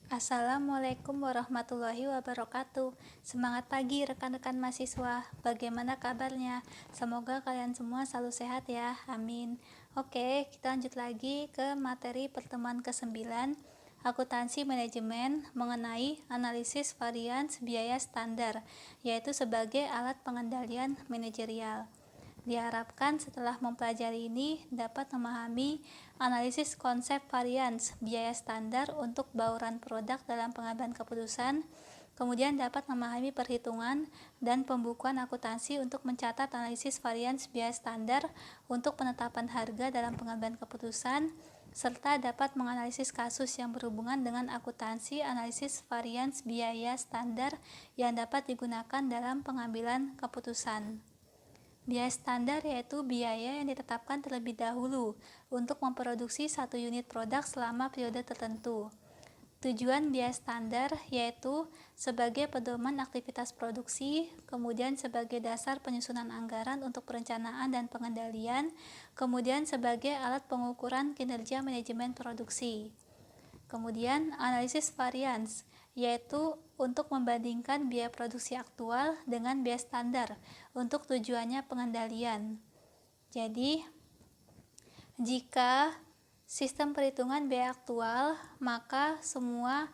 Assalamualaikum warahmatullahi wabarakatuh. Semangat pagi rekan-rekan mahasiswa. Bagaimana kabarnya? Semoga kalian semua selalu sehat ya. Amin. Oke, kita lanjut lagi ke materi pertemuan ke-9, akuntansi manajemen mengenai analisis varians biaya standar, yaitu sebagai alat pengendalian manajerial. Diharapkan setelah mempelajari ini dapat memahami analisis konsep varians biaya standar untuk bauran produk dalam pengambilan keputusan, kemudian dapat memahami perhitungan dan pembukuan akuntansi untuk mencatat analisis varians biaya standar untuk penetapan harga dalam pengambilan keputusan, serta dapat menganalisis kasus yang berhubungan dengan akuntansi analisis varians biaya standar yang dapat digunakan dalam pengambilan keputusan. Biaya standar yaitu biaya yang ditetapkan terlebih dahulu untuk memproduksi satu unit produk selama periode tertentu. Tujuan biaya standar yaitu sebagai pedoman aktivitas produksi, kemudian sebagai dasar penyusunan anggaran untuk perencanaan dan pengendalian, kemudian sebagai alat pengukuran kinerja manajemen produksi. Kemudian analisis varians, yaitu untuk membandingkan biaya produksi aktual dengan biaya standar untuk tujuannya pengendalian. Jadi, jika sistem perhitungan biaya aktual, maka semua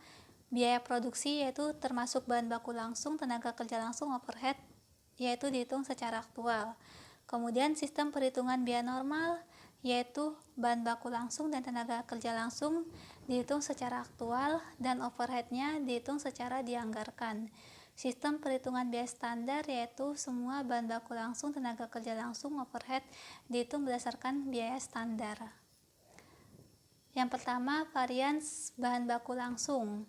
biaya produksi yaitu termasuk bahan baku langsung, tenaga kerja langsung, overhead, yaitu dihitung secara aktual. Kemudian sistem perhitungan biaya normal, yaitu bahan baku langsung dan tenaga kerja langsung dihitung secara aktual dan overheadnya dihitung secara dianggarkan. Sistem perhitungan biaya standar yaitu semua bahan baku langsung, tenaga kerja langsung, overhead dihitung berdasarkan biaya standar. Yang pertama, varians bahan baku langsung.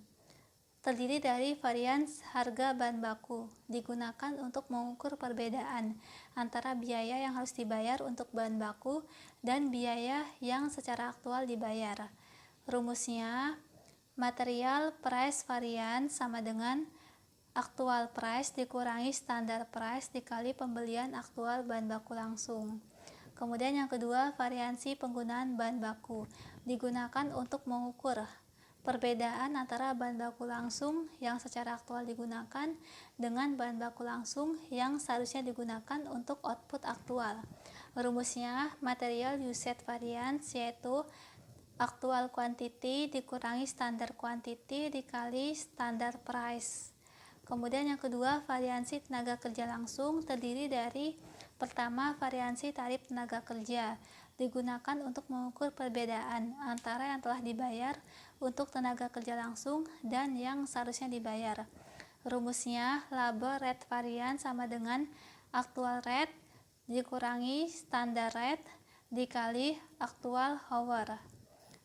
Terdiri dari varians harga bahan baku, digunakan untuk mengukur perbedaan antara biaya yang harus dibayar untuk bahan baku dan biaya yang secara aktual dibayar. Rumusnya, material price variance sama dengan actual price dikurangi standar price dikali pembelian aktual bahan baku langsung. Kemudian yang kedua, variansi penggunaan bahan baku, digunakan untuk mengukur perbedaan antara bahan baku langsung yang secara aktual digunakan dengan bahan baku langsung yang seharusnya digunakan untuk output aktual. Rumusnya, material usage variance yaitu actual quantity dikurangi standar quantity dikali standar price. Kemudian yang kedua, variansi tenaga kerja langsung terdiri dari pertama, variansi tarif tenaga kerja digunakan untuk mengukur perbedaan antara yang telah dibayar untuk tenaga kerja langsung dan yang seharusnya dibayar. Rumusnya, labor rate variance sama dengan actual rate dikurangi standar rate dikali actual hour.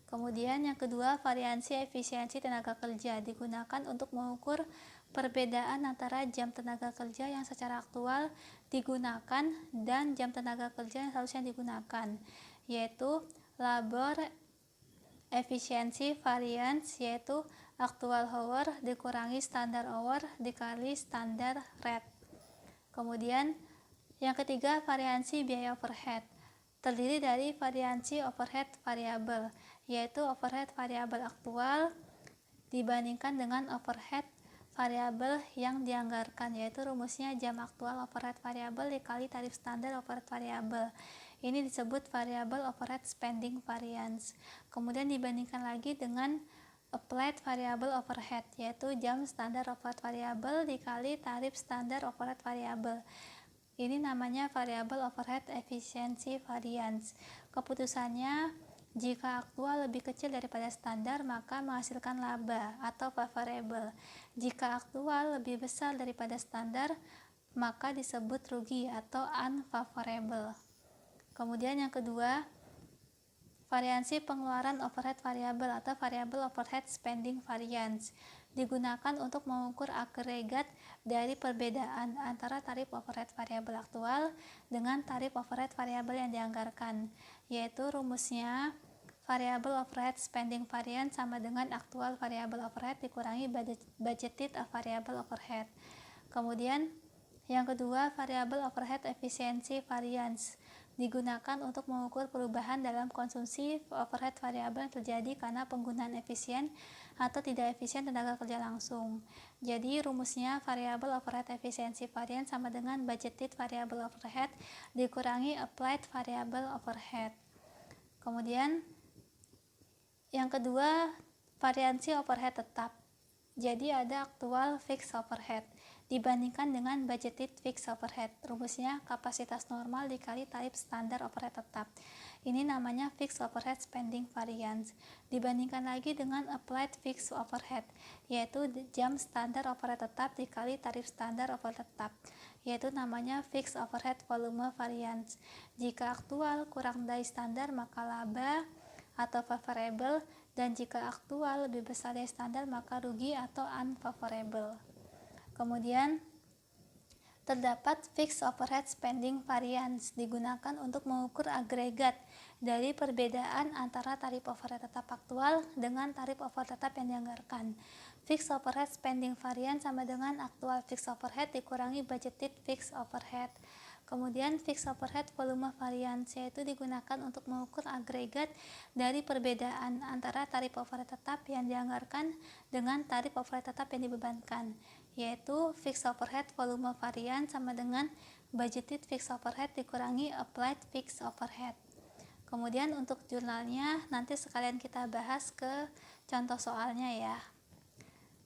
Kemudian yang kedua, variansi efisiensi tenaga kerja digunakan untuk mengukur perbedaan antara jam tenaga kerja yang secara aktual digunakan dan jam tenaga kerja yang seharusnya digunakan, yaitu labor efisiensi variance yaitu actual hour dikurangi standar hour dikali standar rate. Kemudian yang ketiga, variansi biaya overhead terdiri dari variansi overhead variabel, yaitu overhead variabel aktual dibandingkan dengan overhead variabel yang dianggarkan, yaitu rumusnya jam aktual overhead variabel dikali tarif standar overhead variabel. Ini disebut variable overhead spending variance. Kemudian dibandingkan lagi dengan applied variable overhead, yaitu jam standar overhead variabel dikali tarif standar overhead variabel. Ini namanya variable overhead efficiency variance. Keputusannya, jika aktual lebih kecil daripada standar, maka menghasilkan laba atau favorable. Jika aktual lebih besar daripada standar, maka disebut rugi atau unfavorable. Kemudian yang kedua, variansi pengeluaran overhead variabel atau variable overhead spending variance digunakan untuk mengukur agregat dari perbedaan antara tarif overhead variabel aktual dengan tarif overhead variabel yang dianggarkan, yaitu rumusnya variable overhead spending variance sama dengan actual variable overhead dikurangi budgeted variable overhead. Kemudian yang kedua, variable overhead efficiency variance digunakan untuk mengukur perubahan dalam konsumsi overhead variabel yang terjadi karena penggunaan efisien atau tidak efisien tenaga kerja langsung. Jadi rumusnya variabel overhead efisiensi varian sama dengan budgeted variable overhead dikurangi applied variable overhead. Kemudian yang kedua, variansi overhead tetap. Jadi ada aktual fixed overhead dibandingkan dengan budgeted fixed overhead. Rumusnya kapasitas normal dikali tarif standar overhead tetap. Ini namanya fixed overhead spending variance. Dibandingkan lagi dengan applied fixed overhead, yaitu jam standar overhead tetap dikali tarif standar overhead tetap, yaitu namanya fixed overhead volume variance. Jika aktual kurang dari standar maka laba atau favorable, dan jika aktual lebih besar dari standar maka rugi atau unfavorable. Kemudian terdapat fixed overhead spending variance digunakan untuk mengukur agregat dari perbedaan antara tarif overhead tetap aktual dengan tarif overhead tetap yang dianggarkan. Fixed overhead spending variance sama dengan aktual fixed overhead dikurangi budgeted fixed overhead. Kemudian fixed overhead volume variance yaitu digunakan untuk mengukur agregat dari perbedaan antara tarif overhead tetap yang dianggarkan dengan tarif overhead tetap yang dibebankan, yaitu fixed overhead volume variance sama dengan budgeted fixed overhead dikurangi applied fixed overhead. Kemudian untuk jurnalnya nanti sekalian kita bahas ke contoh soalnya ya.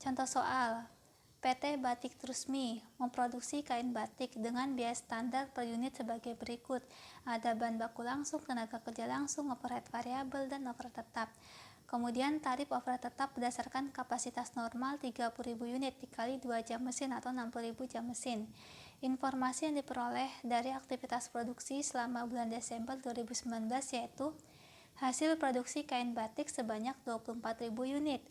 Contoh soal, PT Batik Trusmi memproduksi kain batik dengan biaya standar per unit sebagai berikut. Ada bahan baku langsung, tenaga kerja langsung, overhead variabel, dan overhead tetap. Kemudian tarif overhead tetap berdasarkan kapasitas normal 30.000 unit dikali 2 jam mesin atau 60.000 jam mesin. Informasi yang diperoleh dari aktivitas produksi selama bulan Desember 2019 yaitu hasil produksi kain batik sebanyak 24.000 unit.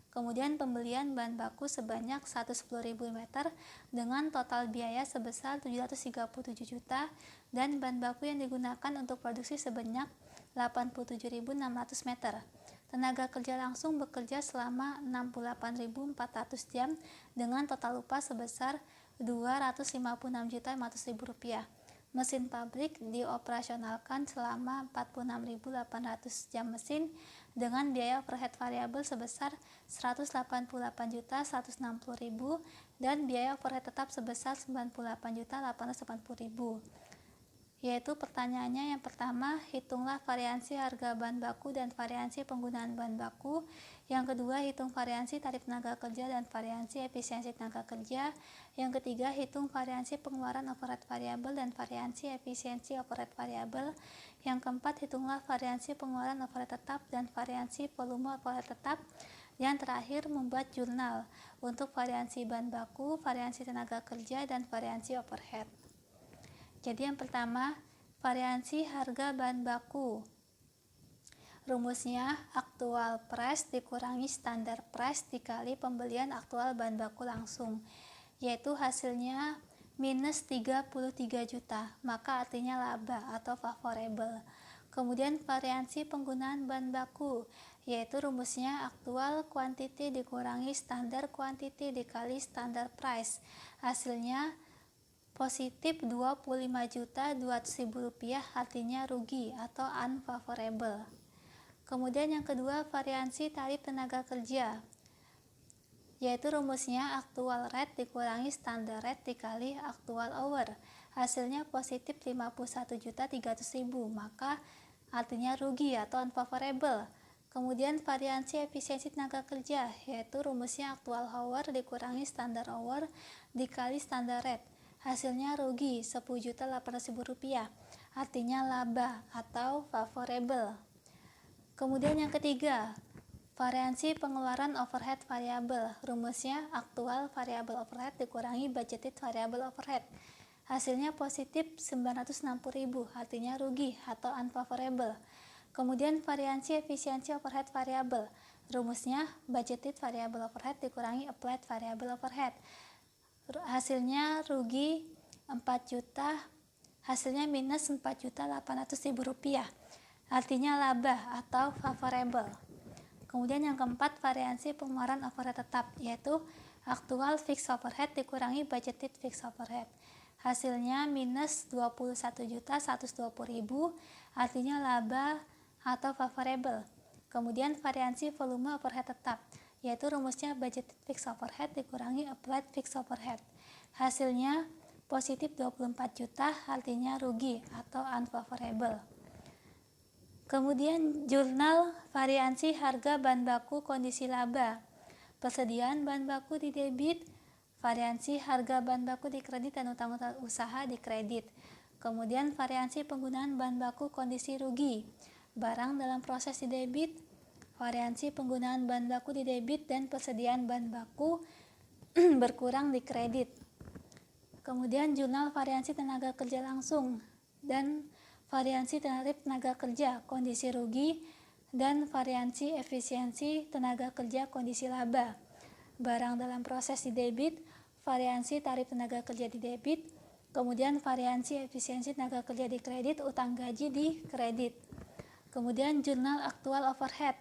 Kemudian pembelian bahan baku sebanyak 110.000 meter dengan total biaya sebesar 737 juta dan bahan baku yang digunakan untuk produksi sebanyak 87.600 meter. Tenaga kerja langsung bekerja selama 68.400 jam dengan total upah sebesar 256.500.000 rupiah. Mesin pabrik dioperasionalkan selama 46.800 jam mesin dengan biaya overhead variabel sebesar 188.160.000 dan biaya overhead tetap sebesar 98.880.000. Yaitu pertanyaannya yang pertama, hitunglah variansi harga bahan baku dan variansi penggunaan bahan baku. Yang kedua, hitung variansi tarif tenaga kerja dan variansi efisiensi tenaga kerja. Yang ketiga, hitung variansi pengeluaran overhead variabel dan variansi efisiensi overhead variabel. Yang keempat, hitunglah variansi pengeluaran overhead tetap dan variansi volume overhead tetap. Yang terakhir, membuat jurnal untuk variansi bahan baku, variansi tenaga kerja, dan variansi overhead. Jadi yang pertama, variansi harga bahan baku. Rumusnya aktual price dikurangi standar price dikali pembelian aktual bahan baku langsung, yaitu hasilnya minus 33 juta, maka artinya laba atau favorable. Kemudian variansi penggunaan bahan baku, yaitu rumusnya aktual quantity dikurangi standar quantity dikali standar price, hasilnya positif 25.200.000 rupiah, artinya rugi atau unfavorable. Kemudian yang kedua, variansi tarif tenaga kerja, yaitu rumusnya aktual rate dikurangi standar rate dikali aktual hour, hasilnya positif 51.300.000, maka artinya rugi atau unfavorable. Kemudian variansi efisiensi tenaga kerja, yaitu rumusnya aktual hour dikurangi standar hour dikali standar rate, hasilnya rugi 10.800.000 rupiah, artinya laba atau favorable. Kemudian yang ketiga, variansi pengeluaran overhead variabel, rumusnya aktual variable overhead dikurangi budgeted variable overhead, hasilnya positif 960.000, artinya rugi atau unfavorable. Kemudian variansi efisiensi overhead variabel, rumusnya budgeted variable overhead dikurangi applied variable overhead, hasilnya rugi 4 juta, hasilnya minus 4.800.000 rupiah, artinya laba atau favorable. Kemudian yang keempat, variansi pengeluaran overhead tetap, yaitu aktual fixed overhead dikurangi budgeted fixed overhead, hasilnya minus 21.120.000, artinya laba atau favorable. Kemudian variansi volume overhead tetap, yaitu rumusnya budgeted fixed overhead dikurangi applied fixed overhead. Hasilnya positif 24 juta, artinya rugi atau unfavorable. Kemudian jurnal variansi harga bahan baku kondisi laba. Persediaan bahan baku di debit, variansi harga bahan baku di kredit dan utang usaha di kredit. Kemudian variansi penggunaan bahan baku kondisi rugi. Barang dalam proses di debit, variansi penggunaan bahan baku di debit dan persediaan bahan baku berkurang di kredit. Kemudian jurnal variansi tenaga kerja langsung dan variansi tarif tenaga kerja kondisi rugi dan variansi efisiensi tenaga kerja kondisi laba. Barang dalam proses di debit, variansi tarif tenaga kerja di debit, kemudian variansi efisiensi tenaga kerja di kredit, utang gaji di kredit. Kemudian jurnal aktual overhead,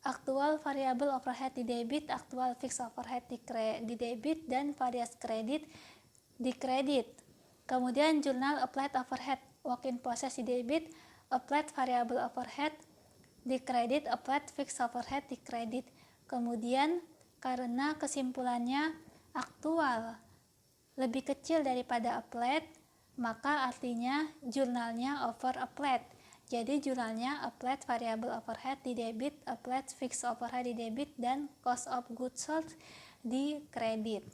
aktual variable overhead di debit, aktual fixed overhead di debit, dan varias kredit di kredit. Kemudian jurnal applied overhead, work in process di debit, applied variable overhead di kredit, applied fixed overhead di kredit. Kemudian karena kesimpulannya aktual lebih kecil daripada applied, maka artinya jurnalnya over applied. Jadi jurnalnya applied variable overhead di debit, applied fixed overhead di debit, dan cost of goods sold di kredit.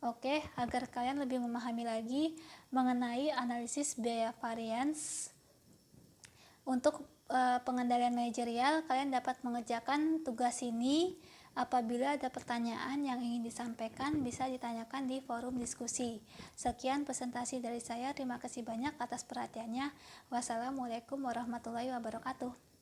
Oke, agar kalian lebih memahami lagi mengenai analisis biaya varians untuk pengendalian manajerial, kalian dapat mengerjakan tugas ini. Apabila ada pertanyaan yang ingin disampaikan, bisa ditanyakan di forum diskusi. Sekian presentasi dari saya. Terima kasih banyak atas perhatiannya. Wassalamualaikum warahmatullahi wabarakatuh.